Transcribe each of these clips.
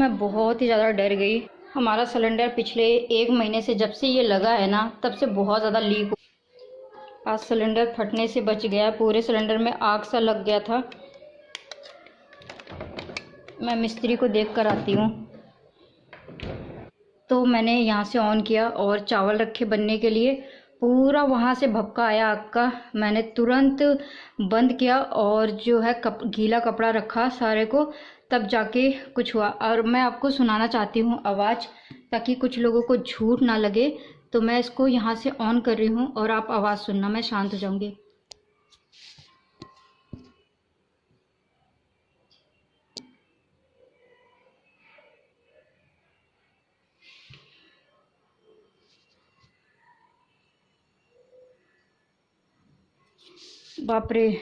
मैं बहुत ही ज़्यादा डर गई। हमारा सिलेंडर पिछले 1 महीने से जब से ये लगा है ना, तब से बहुत ज़्यादा लीक हो। आज सिलेंडर फटने से बच गया। पूरे सिलेंडर में आग सा लग गया था। मैं मिस्त्री को देख कर आती हूँ। तो मैंने यहाँ से ऑन किया और चावल रखे बनने के लिए। पूरा वहाँ से भपका आया आग का। मैंने तुरंत बंद किया और जो है गीला कपड़ा रखा सारे को, तब जाके कुछ हुआ। और मैं आपको सुनाना चाहती हूँ आवाज़, ताकि कुछ लोगों को झूठ ना लगे। तो मैं इसको यहाँ से ऑन कर रही हूँ और आप आवाज़ सुनना, मैं शांत हो जाऊँगी। बाप रे!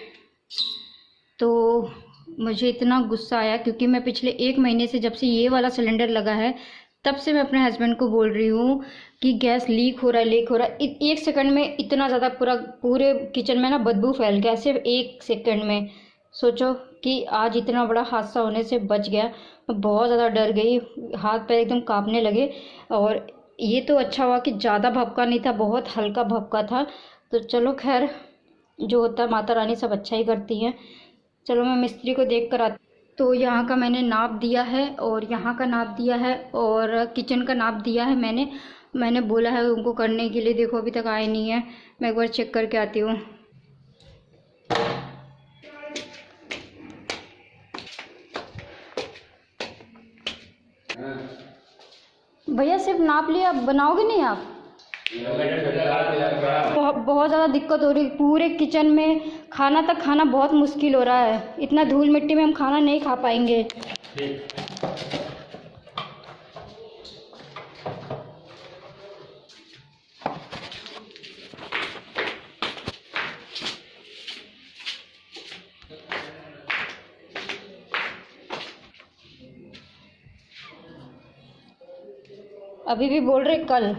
तो मुझे इतना गुस्सा आया, क्योंकि मैं पिछले 1 महीने से, जब से ये वाला सिलेंडर लगा है, तब से मैं अपने हस्बैंड को बोल रही हूँ कि गैस लीक हो रहा है, लीक हो रहा है। 1 सेकंड में इतना ज़्यादा पूरे किचन में ना बदबू फैल गया, सिर्फ 1 सेकंड में। सोचो कि आज इतना बड़ा हादसा होने से बच गया। मैं बहुत ज़्यादा डर गई, हाथ पैर एकदम काँपने लगे। और ये तो अच्छा हुआ कि ज़्यादा भभका नहीं था, बहुत हल्का भभका था। तो चलो खैर, जो होता है माता रानी सब अच्छा ही करती हैं। चलो मैं मिस्त्री को देख कर आती। तो यहाँ का मैंने नाप दिया है और यहाँ का नाप दिया है और किचन का नाप दिया है। मैंने बोला है उनको करने के लिए। देखो अभी तक आए नहीं है। मैं एक बार चेक करके आती हूँ। भैया सिर्फ नाप लिया, बनाओगे नहीं आप? बहुत ज़्यादा दिक्कत हो रही। पूरे किचन में खाना तक खाना बहुत मुश्किल हो रहा है। इतना धूल मिट्टी में हम खाना नहीं खा पाएंगे। अभी भी बोल रहे कल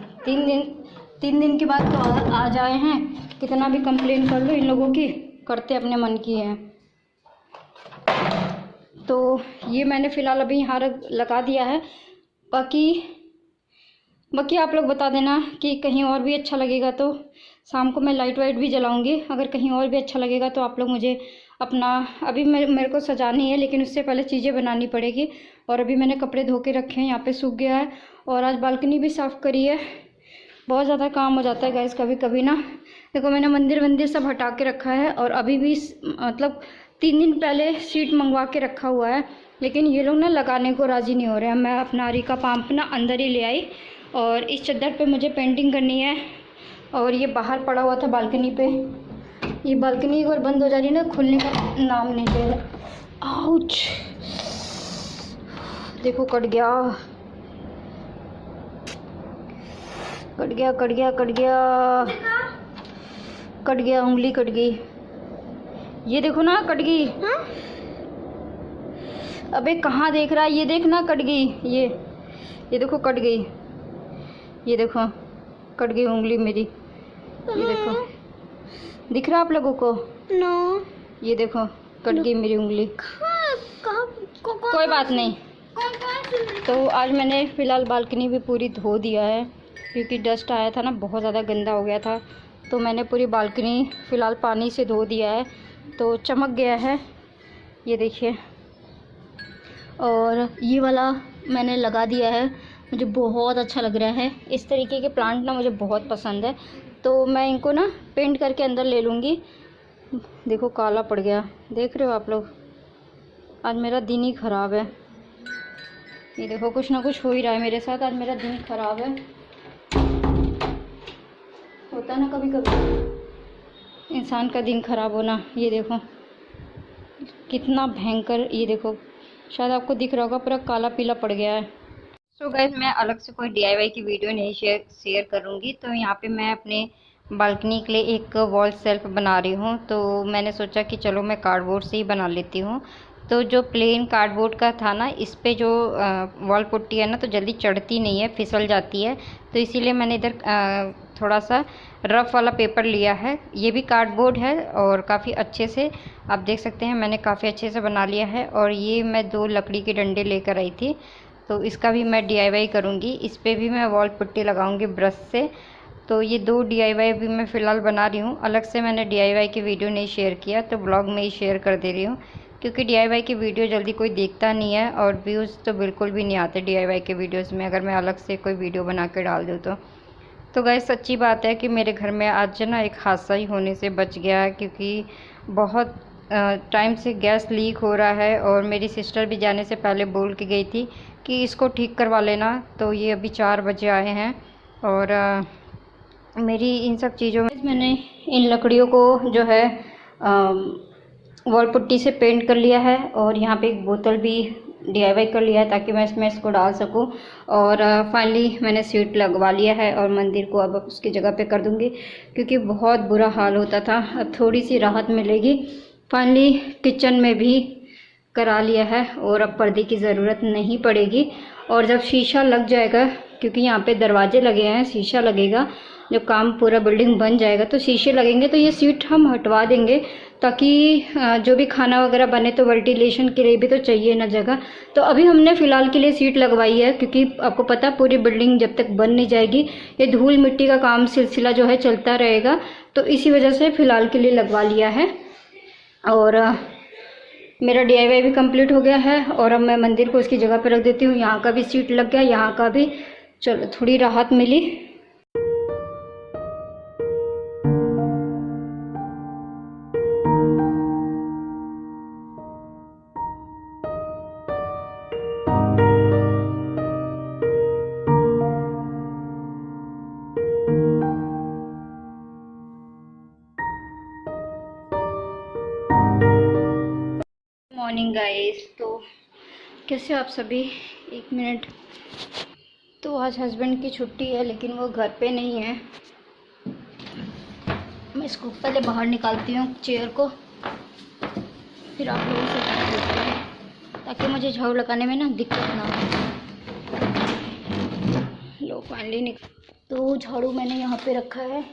3 दिन के बाद तो आ जाए हैं। कितना भी कंप्लेन कर लो, इन लोगों की करते अपने मन की हैं। तो ये मैंने फ़िलहाल अभी यहाँ लगा दिया है। बाकी आप लोग बता देना कि कहीं और भी अच्छा लगेगा तो शाम को मैं लाइट वाइट भी जलाऊंगी। अगर कहीं और भी अच्छा लगेगा तो आप लोग मुझे अपना, अभी मेरे को सजानी है, लेकिन उससे पहले चीज़ें बनानी पड़ेगी। और अभी मैंने कपड़े धो के रखे हैं, यहाँ पे सूख गया है। और आज बालकनी भी साफ़ करी है। बहुत ज़्यादा काम हो जाता है गैस कभी कभी ना। देखो मैंने मंदिर सब हटा के रखा है और अभी भी मतलब 3 दिन पहले सीट मंगवा के रखा हुआ है, लेकिन ये लोग ना लगाने को राज़ी नहीं हो रहे हैं। मैं अपना आरी का पंप ना अंदर ही ले आई और इस चद्दर पे मुझे पेंटिंग करनी है। और ये बाहर पड़ा हुआ था बालकनी पे। ये बालकनी एक बार बंद हो जा रही है ना, खुलने का नाम नहीं ले रहा। आउच! देखो कट गया, कट गया, कट गया, कट गया, कट गया, उंगली कट गई। ये देखो ना कट गई। अबे कहाँ देख रहा है? ये देखना कट गई। ये देखो कट गई। ये देखो कट गई उंगली मेरी। ये देखो, दिख रहा आप लोगों को? नो। ये देखो कट गई मेरी उंगली। कोई बात नहीं। तो आज मैंने फ़िलहाल बालकनी भी पूरी धो दिया है, क्योंकि डस्ट आया था ना, बहुत ज़्यादा गंदा हो गया था। तो मैंने पूरी बालकनी फ़िलहाल पानी से धो दिया है, तो चमक गया है। ये देखिए। और ये वाला मैंने लगा दिया है। मुझे बहुत अच्छा लग रहा है। इस तरीके के प्लांट ना मुझे बहुत पसंद है। तो मैं इनको ना पेंट करके अंदर ले लूँगी। देखो काला पड़ गया, देख रहे हो आप लोग? आज मेरा दिन ही ख़राब है। ये देखो कुछ ना कुछ हो ही रहा है मेरे साथ। आज मेरा दिन ख़राब है। होता है ना कभी कभी इंसान का दिन ख़राब होना। ये देखो कितना भयंकर, ये देखो शायद आपको दिख रहा होगा, पूरा काला पीला पड़ गया है। सो गाइस, मैं अलग से कोई DIY की वीडियो नहीं शेयर करूँगी। तो यहाँ पे मैं अपने बालकनी के लिए एक वॉल सेल्फ बना रही हूँ। तो मैंने सोचा कि चलो मैं कार्डबोर्ड से ही बना लेती हूँ। तो जो प्लेन कार्डबोर्ड का था ना, इस पे जो वॉल पुट्टी है ना, तो जल्दी चढ़ती नहीं है, फिसल जाती है। तो इसीलिए मैंने इधर थोड़ा सा रफ़ वाला पेपर लिया है। ये भी कार्डबोर्ड है और काफ़ी अच्छे से आप देख सकते हैं, मैंने काफ़ी अच्छे से बना लिया है। और ये मैं 2 लकड़ी के डंडे लेकर आई थी। तो इसका भी मैं DIY करूँगी। इस पर भी मैं वॉल पुट्टी लगाऊँगी ब्रश से। तो ये 2 DIY भी मैं फ़िलहाल बना रही हूँ। अलग से मैंने DIY की वीडियो नहीं शेयर किया, तो ब्लॉग में ही शेयर कर दे रही हूँ, क्योंकि DIY की वीडियो जल्दी कोई देखता नहीं है और व्यूज़ तो बिल्कुल भी नहीं आते DIY के वीडियोज़ में, अगर मैं अलग से कोई वीडियो बना के डाल दूँ तो गाइस सच्ची बात है कि मेरे घर में आज ना एक हादसा ही होने से बच गया है, क्योंकि बहुत टाइम से गैस लीक हो रहा है और मेरी सिस्टर भी जाने से पहले बोल के गई थी कि इसको ठीक करवा लेना। तो ये अभी 4 बजे आए हैं और मेरी इन सब चीज़ों में मैंने इन लकड़ियों को जो है वॉल पुट्टी से पेंट कर लिया है और यहाँ पे एक बोतल भी DIY कर लिया है ताकि मैं इसमें इसको डाल सकूं। और फाइनली मैंने सीट लगवा लिया है और मंदिर को अब उसकी जगह पे कर दूंगी, क्योंकि बहुत बुरा हाल होता था। अब थोड़ी सी राहत मिलेगी। फाइनली किचन में भी करा लिया है और अब पर्दे की ज़रूरत नहीं पड़ेगी। और जब शीशा लग जाएगा, क्योंकि यहाँ पे दरवाजे लगे हैं, शीशा लगेगा, जब काम पूरा बिल्डिंग बन जाएगा तो शीशे लगेंगे, तो ये सीट हम हटवा देंगे, ताकि जो भी खाना वगैरह बने तो वेंटिलेशन के लिए भी तो चाहिए ना जगह। तो अभी हमने फ़िलहाल के लिए सीट लगवाई है, क्योंकि आपको पता पूरी बिल्डिंग जब तक बन नहीं जाएगी ये धूल मिट्टी का काम सिलसिला जो है चलता रहेगा, तो इसी वजह से फ़िलहाल के लिए लगवा लिया है। और मेरा DIY भी कंप्लीट हो गया है और अब मैं मंदिर को इसकी जगह पर रख देती हूँ। यहाँ का भी सीट लग गया, यहाँ का भी, चलो थोड़ी राहत मिली। मॉर्निंग गाइस, तो कैसे आप सभी? 1 मिनट। तो आज हस्बैंड की छुट्टी है लेकिन वो घर पे नहीं है। मैं इसको पहले बाहर निकालती हूँ चेयर को, फिर आप लोगों से बात करते हैं ताकि मुझे झाड़ू लगाने में ना दिक्कत ना हो। लो फाइनली तो झाड़ू मैंने यहाँ पे रखा है,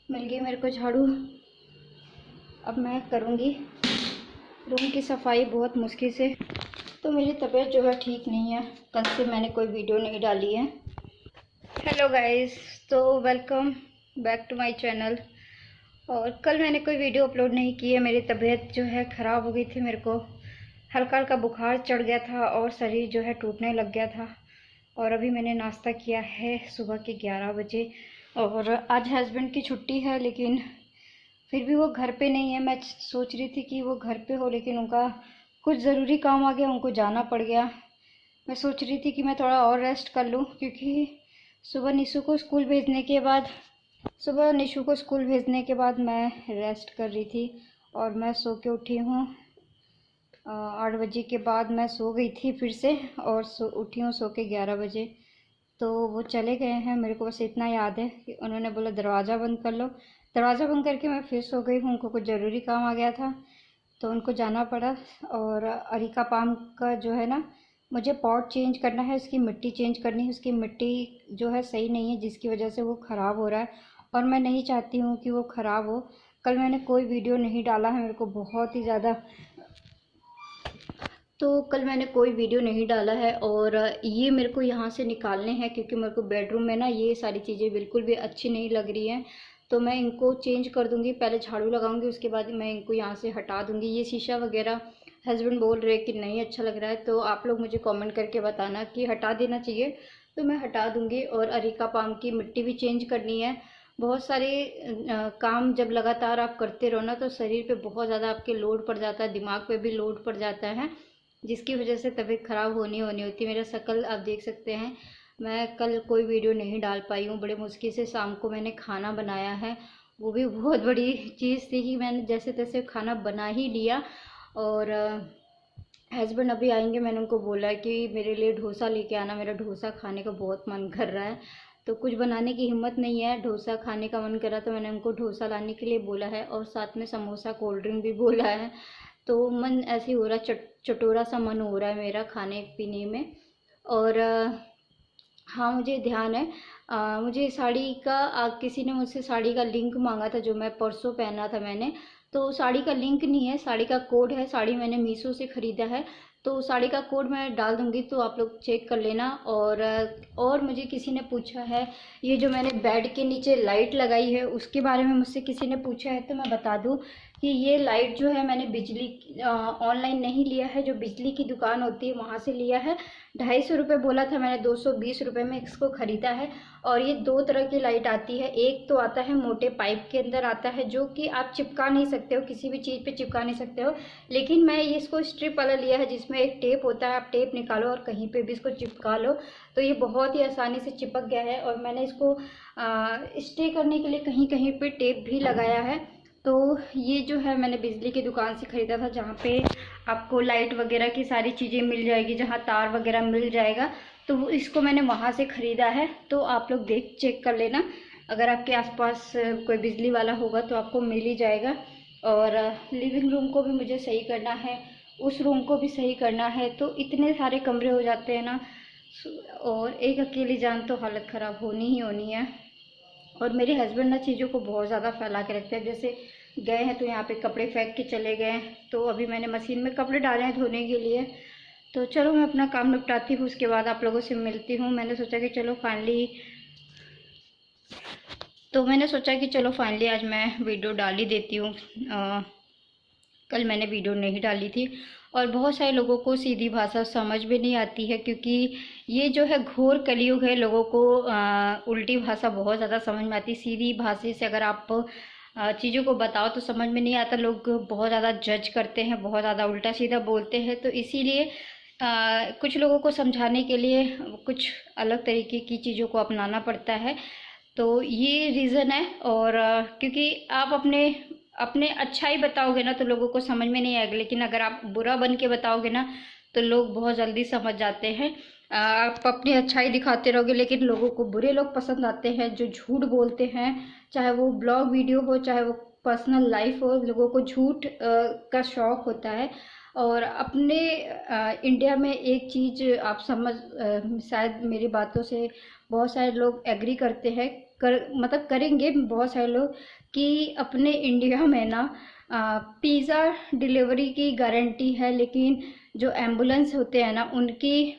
मिल गई मेरे को झाड़ू। अब मैं करूँगी रूम की सफाई बहुत मुश्किल से। तो मेरी तबीयत जो है ठीक नहीं है, कल से मैंने कोई वीडियो नहीं डाली है। हेलो गाइस, तो welcome back to my channel. और कल मैंने कोई वीडियो अपलोड नहीं की है, मेरी तबीयत जो है ख़राब हो गई थी। मेरे को हल्का हल्का बुखार चढ़ गया था और शरीर जो है टूटने लग गया था। और अभी मैंने नाश्ता किया है सुबह के 11 बजे। और आज हस्बैंड की छुट्टी है लेकिन फिर भी वो घर पे नहीं है। मैं सोच रही थी कि वो घर पे हो, लेकिन उनका कुछ ज़रूरी काम आ गया, उनको जाना पड़ गया। मैं सोच रही थी कि मैं थोड़ा और रेस्ट कर लूँ, क्योंकि सुबह निशु को स्कूल भेजने के बाद मैं रेस्ट कर रही थी और मैं सो के उठी हूँ। 8 बजे के बाद मैं सो गई थी फिर से, और उठी हूँ सो के 11 बजे। तो वो चले गए हैं, मेरे को बस इतना याद है कि उन्होंने बोला दरवाज़ा बंद कर लो। दरवाज़ा बंद करके मैं फिर सो गई हूँ। उनको कुछ ज़रूरी काम आ गया था तो उनको जाना पड़ा। और अरिका पाम का जो है ना, मुझे पॉट चेंज करना है, उसकी मिट्टी चेंज करनी है। उसकी मिट्टी जो है सही नहीं है, जिसकी वजह से वो ख़राब हो रहा है और मैं नहीं चाहती हूँ कि वो ख़राब हो। कल मैंने कोई वीडियो नहीं डाला है, मेरे को बहुत ही ज़्यादा, तो कल मैंने कोई वीडियो नहीं डाला है। और ये मेरे को यहाँ से निकालने हैं, क्योंकि मेरे को बेडरूम में ना ये सारी चीज़ें बिल्कुल भी अच्छी नहीं लग रही हैं। तो मैं इनको चेंज कर दूँगी, पहले झाड़ू लगाऊंगी, उसके बाद मैं इनको यहाँ से हटा दूँगी। ये शीशा वगैरह हस्बैंड बोल रहे कि नहीं अच्छा लग रहा है, तो आप लोग मुझे कमेंट करके बताना कि हटा देना चाहिए, तो मैं हटा दूँगी। और अरिका पाम की मिट्टी भी चेंज करनी है। बहुत सारे काम जब लगातार आप करते रहो ना, तो शरीर पे बहुत ज़्यादा आपके लोड पड़ जाता है, दिमाग पे भी लोड पड़ जाता है, जिसकी वजह से तबीयत ख़राब होनी होती है। मेरा शक्ल आप देख सकते हैं। मैं कल कोई वीडियो नहीं डाल पाई हूँ, बड़े मुश्किल से शाम को मैंने खाना बनाया है, वो भी बहुत बड़ी चीज़ थी कि मैंने जैसे तैसे खाना बना ही लिया। और हस्बैंड अभी आएंगे, मैंने उनको बोला कि मेरे लिए डोसा लेके आना, मेरा डोसा खाने का बहुत मन कर रहा है। तो कुछ बनाने की हिम्मत नहीं है, डोसा खाने का मन करा तो मैंने उनको डोसा लाने के लिए बोला है, और साथ में समोसा कोल्ड ड्रिंक भी बोला है। तो मन ऐसे हो रहा, चटोरा सा मन हो रहा है मेरा खाने पीने में। और हाँ, मुझे ध्यान है, मुझे साड़ी का किसी ने मुझसे साड़ी का लिंक मांगा था, जो मैं परसों पहना था मैंने। तो साड़ी का लिंक नहीं है, साड़ी का कोड है। साड़ी मैंने मीशो से ख़रीदा है, तो साड़ी का कोड मैं डाल दूंगी, तो आप लोग चेक कर लेना। और मुझे किसी ने पूछा है, ये जो मैंने बेड के नीचे लाइट लगाई है उसके बारे में मुझसे किसी ने पूछा है, तो मैं बता दूं कि ये लाइट जो है मैंने बिजली ऑनलाइन नहीं लिया है, जो बिजली की दुकान होती है वहाँ से लिया है। 250 बोला था मैंने, 220 में इसको ख़रीदा है। और ये दो तरह की लाइट आती है, एक तो आता है मोटे पाइप के अंदर आता है, जो कि आप चिपका नहीं सकते हो, किसी भी चीज़ पे चिपका नहीं सकते हो। लेकिन मैं ये इसको स्ट्रिप वाला लिया है, जिसमें एक टेप होता है, आप टेप निकालो और कहीं पे भी इसको चिपका लो, तो ये बहुत ही आसानी से चिपक गया है। और मैंने इसको स्टे करने के लिए कहीं कहीं पे टेप भी लगाया है। तो ये जो है मैंने बिजली की दुकान से ख़रीदा था, जहाँ पे आपको लाइट वगैरह की सारी चीज़ें मिल जाएगी, जहाँ तार वगैरह मिल जाएगा, तो इसको मैंने वहाँ से ख़रीदा है। तो आप लोग चेक कर लेना, अगर आपके आसपास कोई बिजली वाला होगा तो आपको मिल ही जाएगा। और लिविंग रूम को भी मुझे सही करना है, उस रूम को भी सही करना है, तो इतने सारे कमरे हो जाते हैं ना, और एक अकेली जान तो हालत ख़राब होनी ही होनी है। और मेरे हस्बैंड ना चीज़ों को बहुत ज़्यादा फैला के रखते हैं, जैसे गए हैं तो यहाँ पे कपड़े फेंक के चले गए, तो अभी मैंने मशीन में कपड़े डाले हैं धोने के लिए। तो चलो मैं अपना काम निपटाती हूँ, उसके बाद आप लोगों से मिलती हूँ। मैंने सोचा कि चलो फाइनली आज मैं वीडियो डाल ही देती हूँ। कल मैंने वीडियो नहीं डाली थी, और बहुत सारे लोगों को सीधी भाषा समझ भी नहीं आती है, क्योंकि ये जो है घोर कलयुग है। लोगों को उल्टी भाषा बहुत ज़्यादा समझ में आती है। सीधी भाषा से अगर आप चीज़ों को बताओ तो समझ में नहीं आता, लोग बहुत ज़्यादा जज करते हैं, बहुत ज़्यादा उल्टा सीधा बोलते हैं। तो इसीलिए कुछ लोगों को समझाने के लिए कुछ अलग तरीके की चीज़ों को अपनाना पड़ता है। तो ये रीज़न है। और क्योंकि आप अपने अच्छाई बताओगे ना तो लोगों को समझ में नहीं आएगा, लेकिन अगर आप बुरा बन के बताओगे ना तो लोग बहुत जल्दी समझ जाते हैं। आप अपनी अच्छाई दिखाते रहोगे, लेकिन लोगों को बुरे लोग पसंद आते हैं, जो झूठ बोलते हैं, चाहे वो ब्लॉग वीडियो हो, चाहे वो पर्सनल लाइफ हो, लोगों को झूठ का शौक़ होता है। और अपने इंडिया में एक चीज़ आप शायद मेरी बातों से बहुत सारे लोग एग्री करते हैं, मतलब करेंगे बहुत सारे लोग, कि अपने इंडिया में ना पिज़्ज़ा डिलीवरी की गारंटी है, लेकिन जो एम्बुलेंस होते हैं ना उनकी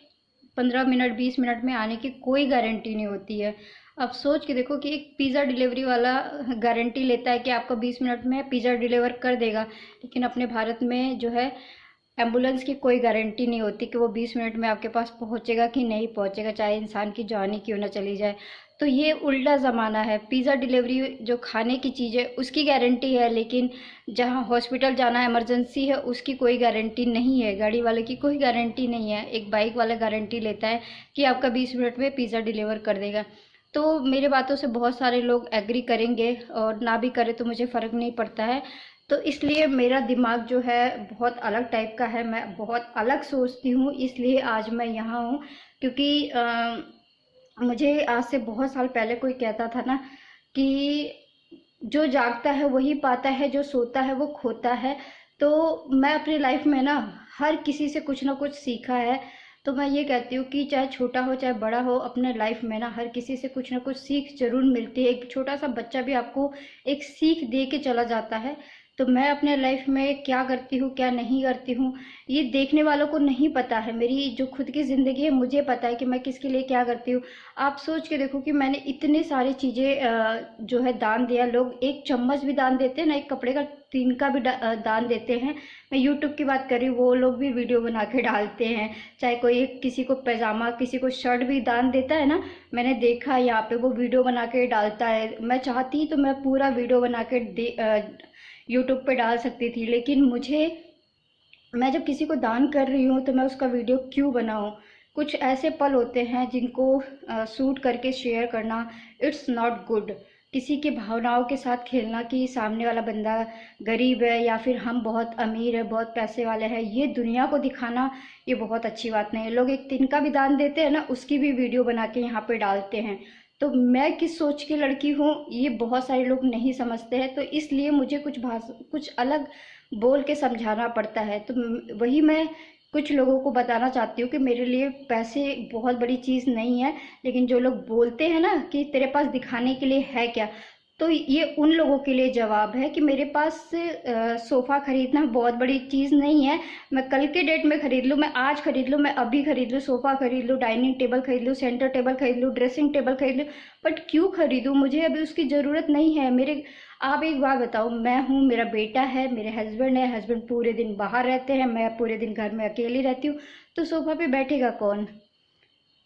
15 मिनट 20 मिनट में आने की कोई गारंटी नहीं होती है। अब सोच के देखो कि एक पिज़्ज़ा डिलीवरी वाला गारंटी लेता है कि आपको 20 मिनट में पिज़्ज़ा डिलीवर कर देगा, लेकिन अपने भारत में जो है एम्बुलेंस की कोई गारंटी नहीं होती कि वो 20 मिनट में आपके पास पहुंचेगा कि नहीं पहुंचेगा, चाहे इंसान की जान ही क्यों ना चली जाए। तो ये उल्टा ज़माना है। पिज़्ज़ा डिलीवरी जो खाने की चीज़ है उसकी गारंटी है, लेकिन जहां हॉस्पिटल जाना इमरजेंसी है उसकी कोई गारंटी नहीं है, गाड़ी वाले की कोई गारंटी नहीं है। एक बाइक वाला गारंटी लेता है कि आपका 20 मिनट में पिज़्ज़ा डिलीवर कर देगा। तो मेरे बातों से बहुत सारे लोग एग्री करेंगे, और ना भी करे तो मुझे फ़र्क नहीं पड़ता है। तो इसलिए मेरा दिमाग जो है बहुत अलग टाइप का है, मैं बहुत अलग सोचती हूँ, इसलिए आज मैं यहाँ हूँ। क्योंकि मुझे आज से बहुत साल पहले कोई कहता था ना कि जो जागता है वही पाता है, जो सोता है वो खोता है। तो मैं अपनी लाइफ में ना हर किसी से कुछ ना कुछ सीखा है। तो मैं ये कहती हूँ कि चाहे छोटा हो चाहे बड़ा हो, अपने लाइफ में ना हर किसी से कुछ ना कुछ सीख जरूर मिलती है। एक छोटा सा बच्चा भी आपको एक सीख दे के चला जाता है। तो मैं अपने लाइफ में क्या करती हूँ क्या नहीं करती हूँ ये देखने वालों को नहीं पता है। मेरी जो खुद की ज़िंदगी है मुझे पता है कि मैं किसके लिए क्या करती हूँ। आप सोच के देखो कि मैंने इतने सारी चीज़ें जो है दान दिया। लोग एक चम्मच भी दान देते हैं ना, एक कपड़े का तिनका भी दान देते हैं। मैं यूट्यूब की बात कर रही हूँ, वो लोग भी वीडियो बना के डालते हैं। चाहे कोई किसी को पैजामा किसी को शर्ट भी दान देता है ना, मैंने देखा यहाँ पे वो वीडियो बना के डालता है। मैं चाहती तो मैं पूरा वीडियो बना के यूट्यूब पे डाल सकती थी, लेकिन मैं जब किसी को दान कर रही हूँ तो मैं उसका वीडियो क्यों बनाऊँ। कुछ ऐसे पल होते हैं जिनको शूट करके शेयर करना इट्स नॉट गुड। किसी की भावनाओं के साथ खेलना कि सामने वाला बंदा गरीब है या फिर हम बहुत अमीर है, बहुत पैसे वाले हैं, ये दुनिया को दिखाना ये बहुत अच्छी बात नहीं है। लोग एक तिनका भी दान देते हैं ना, उसकी भी वीडियो बना के यहाँ पे डालते हैं। तो मैं किस सोच की लड़की हूँ ये बहुत सारे लोग नहीं समझते हैं, तो इसलिए मुझे कुछ अलग बोल के समझाना पड़ता है। तो वही मैं कुछ लोगों को बताना चाहती हूँ कि मेरे लिए पैसे बहुत बड़ी चीज़ नहीं है, लेकिन जो लोग बोलते हैं ना कि तेरे पास दिखाने के लिए है क्या, तो ये उन लोगों के लिए जवाब है कि मेरे पास सोफ़ा खरीदना बहुत बड़ी चीज़ नहीं है। मैं कल के डेट में खरीद लूँ, मैं आज खरीद लूँ, मैं अभी खरीद लूँ, सोफ़ा खरीद लूँ, डाइनिंग टेबल खरीद लूँ, सेंटर टेबल खरीद लूँ, ड्रेसिंग टेबल खरीद लूँ, बट क्यों खरीदूँ? मुझे अभी उसकी ज़रूरत नहीं है। मेरे आप एक बात बताओ, मैं हूँ, मेरा बेटा है, मेरे हस्बैंड है, हस्बैंड पूरे दिन बाहर रहते हैं, मैं पूरे दिन घर में अकेली रहती हूँ, तो सोफ़ा पे बैठेगा कौन?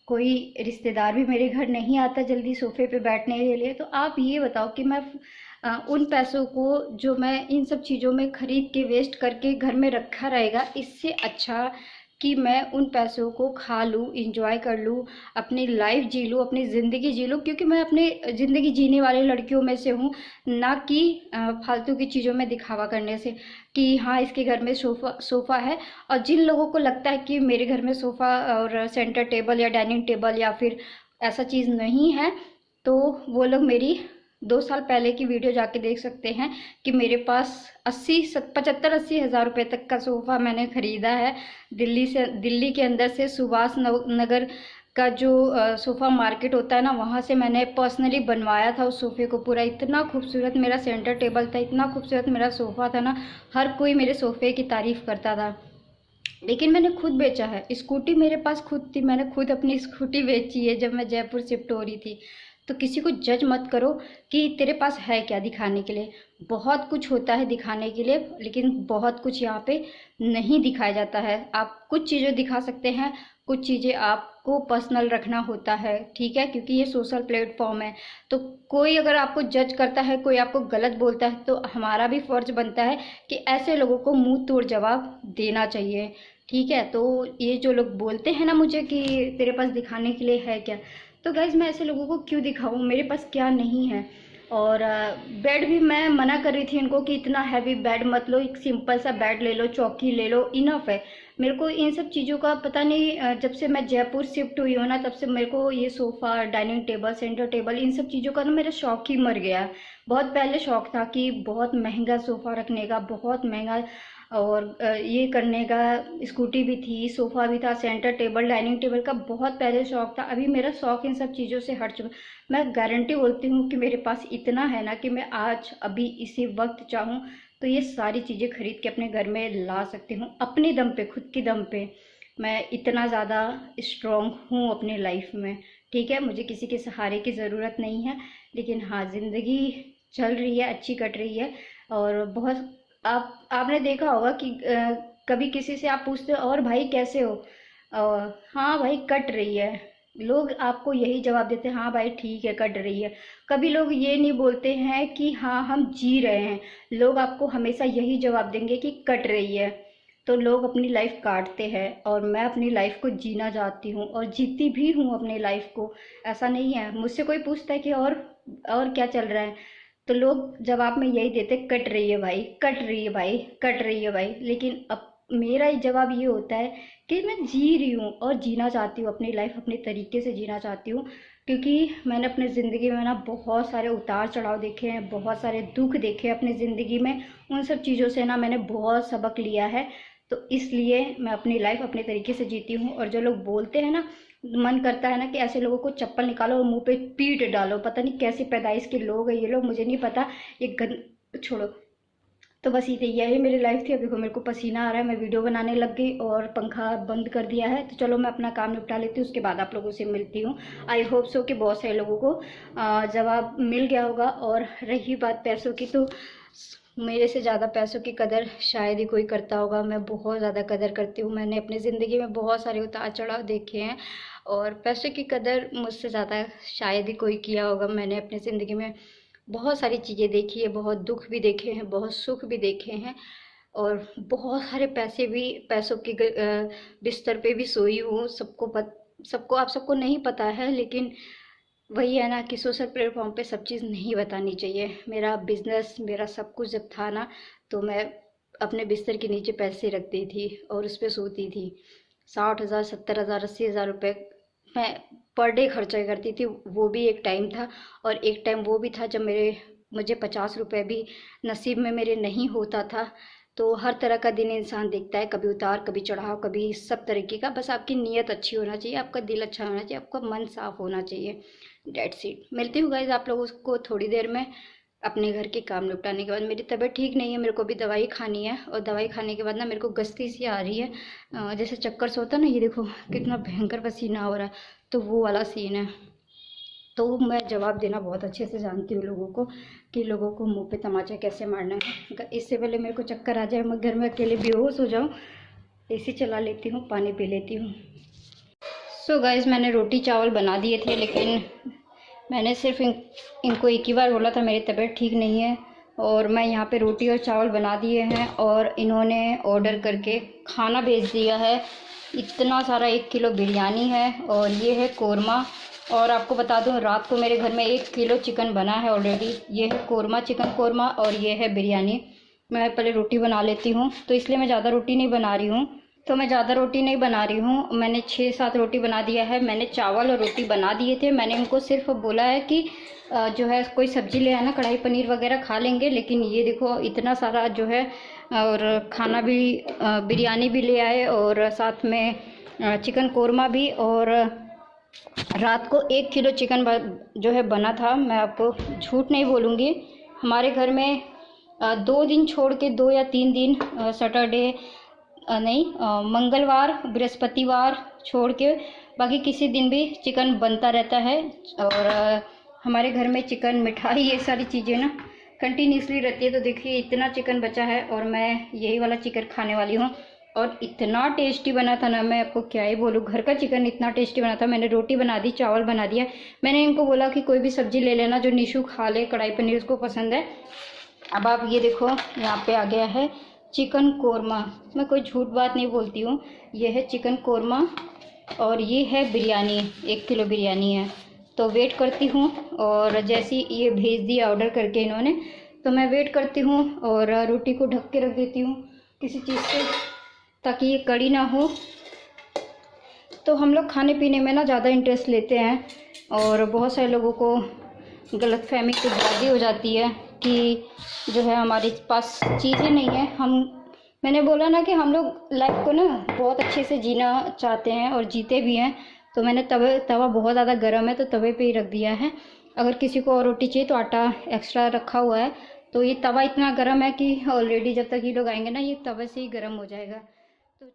कोई रिश्तेदार भी मेरे घर नहीं आता जल्दी सोफ़े पे बैठने के लिए। तो आप ये बताओ कि मैं उन पैसों को जो मैं इन सब चीज़ों में ख़रीद के वेस्ट करके घर में रखा रहेगा, इससे अच्छा कि मैं उन पैसों को खा लूँ, इंजॉय कर लूँ, अपनी लाइफ जी लूँ, अपनी ज़िंदगी जी लूँ, क्योंकि मैं अपनी ज़िंदगी जीने वाले लड़कियों में से हूँ, ना कि फालतू की चीज़ों में दिखावा करने से कि हाँ इसके घर में सोफ़ा है। और जिन लोगों को लगता है कि मेरे घर में सोफ़ा और सेंटर टेबल या डाइनिंग टेबल या फिर ऐसा चीज़ नहीं है, तो वो लोग मेरी 2 साल पहले की वीडियो जाके देख सकते हैं कि मेरे पास 75-80 हज़ार रुपये तक का सोफ़ा मैंने ख़रीदा है। दिल्ली के अंदर से सुभाष नगर का जो सोफ़ा मार्केट होता है ना, वहाँ से मैंने पर्सनली बनवाया था उस सोफ़े को पूरा। इतना खूबसूरत मेरा सेंटर टेबल था, इतना खूबसूरत मेरा सोफ़ा था ना, हर कोई मेरे सोफ़े की तारीफ़ करता था। लेकिन मैंने खुद बेचा है। स्कूटी मेरे पास खुद थी, मैंने खुद अपनी स्कूटी बेची है जब मैं जयपुर शिफ्ट हो रही थी। तो किसी को जज मत करो कि तेरे पास है क्या दिखाने के लिए। बहुत कुछ होता है दिखाने के लिए, लेकिन बहुत कुछ यहाँ पे नहीं दिखाया जाता है। आप कुछ चीज़ें दिखा सकते हैं, कुछ चीज़ें आपको पर्सनल रखना होता है, ठीक है, क्योंकि ये सोशल प्लेटफॉर्म है। तो कोई अगर आपको जज करता है, कोई आपको गलत बोलता है, तो हमारा भी फ़र्ज बनता है कि ऐसे लोगों को मुंह तोड़ जवाब देना चाहिए, ठीक है। तो ये जो लोग बोलते हैं ना मुझे कि तेरे पास दिखाने के लिए है क्या, तो गाइज़ मैं ऐसे लोगों को क्यों दिखाऊं, मेरे पास क्या नहीं है। और बेड भी मैं मना कर रही थी इनको कि इतना हैवी बेड मत लो, एक सिंपल सा बेड ले लो, चौकी ले लो, इनफ है। मेरे को इन सब चीज़ों का पता नहीं, जब से मैं जयपुर शिफ्ट हुई हूँ ना, तब से मेरे को ये sofa, dining table, centre table, इन सब चीज़ों का ना मेरा शौक ही मर गया। बहुत पहले शौक था कि बहुत महंगा सोफ़ा रखने का, बहुत महंगा, और ये करने का। स्कूटी भी थी, सोफ़ा भी था, सेंटर टेबल, डाइनिंग टेबल का बहुत पहले शौक था। अभी मेरा शौक इन सब चीज़ों से हट चुका। मैं गारंटी बोलती हूँ कि मेरे पास इतना है ना कि मैं आज अभी इसी वक्त चाहूँ तो ये सारी चीज़ें खरीद के अपने घर में ला सकती हूँ, अपने दम पे, खुद की दम पे। मैं इतना ज़्यादा स्ट्रॉन्ग हूँ अपनी लाइफ में, ठीक है। मुझे किसी के सहारे की ज़रूरत नहीं है, लेकिन हाँ ज़िंदगी चल रही है, अच्छी कट रही है। और बहुत आपने देखा होगा कि कभी किसी से आप पूछते हो और भाई कैसे हो, हाँ भाई कट रही है, लोग आपको यही जवाब देते हैं, हाँ भाई ठीक है कट रही है। कभी लोग ये नहीं बोलते हैं कि हाँ हम जी रहे हैं, लोग आपको हमेशा यही जवाब देंगे कि कट रही है। तो लोग अपनी लाइफ काटते हैं और मैं अपनी लाइफ को जीना चाहती हूँ और जीती भी हूँ अपनी लाइफ को। ऐसा नहीं है, मुझसे कोई पूछता है कि और क्या चल रहा है, तो लोग जवाब में यही देते, कट रही है भाई, कट रही है भाई, कट रही है भाई। लेकिन अब मेरा जवाब ये होता है कि मैं जी रही हूँ और जीना चाहती हूँ अपनी लाइफ, अपने तरीके से जीना चाहती हूँ। क्योंकि मैंने अपनी ज़िंदगी में ना बहुत सारे उतार चढ़ाव देखे हैं, बहुत सारे दुख देखे हैं अपनी ज़िंदगी में। उन सब चीज़ों से ना मैंने बहुत सबक लिया है। तो इसलिए मैं अपनी लाइफ अपने तरीके से जीती हूँ। और जो लोग बोलते हैं ना, मन करता है ना कि ऐसे लोगों को चप्पल निकालो और मुंह पे पीट डालो, पता नहीं कैसी पैदाइश के लोग हैं ये लोग, मुझे नहीं पता। ये छोड़ो। तो बस ये यही मेरी लाइफ थी। अभी को मेरे को पसीना आ रहा है, मैं वीडियो बनाने लग गई और पंखा बंद कर दिया है। तो चलो मैं अपना काम निपटा लेती हूँ, उसके बाद आप लोगों से मिलती हूँ। आई होप सो कि बहुत सारे लोगों को जवाब मिल गया होगा। और रही बात पैसों की, तो मेरे से ज़्यादा पैसों की कदर शायद ही कोई करता होगा। मैं बहुत ज़्यादा कदर करती हूँ, मैंने अपनी ज़िंदगी में बहुत सारे उतार चढ़ाव देखे हैं और पैसों की कदर मुझसे ज़्यादा शायद ही कोई किया होगा। मैंने अपनी ज़िंदगी में बहुत सारी चीज़ें देखी है, बहुत दुख भी देखे हैं, बहुत सुख भी देखे हैं और बहुत सारे पैसों के बिस्तर पे भी सोई हूँ। सबको आप सबको नहीं पता है, लेकिन वही है ना कि सोशल प्लेटफॉर्म पे सब चीज़ नहीं बतानी चाहिए। मेरा बिजनेस, मेरा सब कुछ जब था ना, तो मैं अपने बिस्तर के नीचे पैसे रखती थी और उस पर सोती थी। 60,000, 70,000, 80,000 रुपये मैं पर डे खर्चा करती थी। वो भी एक टाइम था। और एक टाइम वो भी था जब मुझे 50 रुपये भी नसीब में मेरे नहीं होता था। तो हर तरह का दिन इंसान देखता है, कभी उतार, कभी चढ़ाव, कभी सब तरीके का। बस आपकी नीयत अच्छी होना चाहिए, आपका दिल अच्छा होना चाहिए, आपका मन साफ होना चाहिए। That's it. मिलती हूँ गाइज आप लोगों को थोड़ी देर में। अपने घर के काम निपटाने के बाद। मेरी तबीयत ठीक नहीं है, मेरे को भी दवाई खानी है, और दवाई खाने के बाद ना मेरे को गस्ती सी आ रही है, जैसे चक्कर से होता है ना, ये देखो कितना भयंकर पसीना हो रहा है, तो वो वाला सीन है। तो मैं जवाब देना बहुत अच्छे से जानती हूँ लोगों को, कि लोगों को मुंह पे तमाचा कैसे मारना है। इससे पहले मेरे को चक्कर आ जाए, मैं घर में अकेले बेहोश हो जाऊँ, एसी चला लेती हूँ, पानी पी लेती हूँ। सो गाइस, मैंने रोटी चावल बना दिए थे, लेकिन मैंने सिर्फ इनको एक ही बार बोला था मेरी तबीयत ठीक नहीं है, और मैं यहाँ पे रोटी और चावल बना दिए हैं, और इन्होंने ऑर्डर करके खाना भेज दिया है। इतना सारा 1 किलो बिरयानी है, और ये है कोरमा। और आपको बता दूं, रात को मेरे घर में 1 किलो चिकन बना है ऑलरेडी। ये है कोरमा, चिकन कोरमा, और ये है बिरयानी। मैं पहले रोटी बना लेती हूँ, तो इसलिए मैं ज़्यादा रोटी नहीं बना रही हूँ। मैंने 6-7 रोटी बना दिया है। मैंने चावल और रोटी बना दिए थे। मैंने उनको सिर्फ बोला है कि जो है कोई सब्जी ले आना, कढ़ाई पनीर वगैरह खा लेंगे। लेकिन ये देखो इतना सारा जो है, और खाना भी, बिरयानी भी ले आए, और साथ में चिकन कोरमा भी। और रात को 1 किलो चिकन जो है बना था। मैं आपको झूठ नहीं बोलूँगी, हमारे घर में 2 दिन छोड़ के, 2 या 3 दिन, सैटरडे नहीं, मंगलवार बृहस्पतिवार छोड़ के बाकी किसी दिन भी चिकन बनता रहता है। और हमारे घर में चिकन, मिठाई, ये सारी चीज़ें ना कंटिन्यूसली रहती है। तो देखिए इतना चिकन बचा है, और मैं यही वाला चिकन खाने वाली हूँ। और इतना टेस्टी बना था ना, मैं आपको क्या ही बोलूँ। घर का चिकन इतना टेस्टी बना था। मैंने रोटी बना दी, चावल बना दिया। मैंने इनको बोला कि कोई भी सब्जी ले लेना जो निशु खा ले, कढ़ाई पनीर उसको पसंद है। अब आप ये देखो, यहाँ पे आ गया है चिकन कोरमा। मैं कोई झूठ बात नहीं बोलती हूँ, ये है चिकन कोरमा, और ये है बिरयानी, 1 किलो बिरयानी है। तो वेट करती हूँ, और जैसे ये भेज दिया ऑर्डर करके इन्होंने, तो मैं वेट करती हूँ, और रोटी को ढक के रख देती हूँ किसी चीज़ से, ताकि ये कड़ी ना हो। तो हम लोग खाने पीने में ना ज़्यादा इंटरेस्ट लेते हैं, और बहुत सारे लोगों को गलतफहमी कुछ ज़्यादा हो जाती है कि जो है हमारे पास चीज़ें नहीं है। मैंने बोला ना कि हम लोग लाइफ को ना बहुत अच्छे से जीना चाहते हैं, और जीते भी हैं। तो मैंने तवा बहुत ज़्यादा गर्म है, तो तवे पे ही रख दिया है। अगर किसी को और रोटी चाहिए तो आटा एक्स्ट्रा रखा हुआ है। तो ये तवा इतना गर्म है कि ऑलरेडी जब तक ये लोग आएंगे ना, ये तवे से ही गर्म हो जाएगा। तो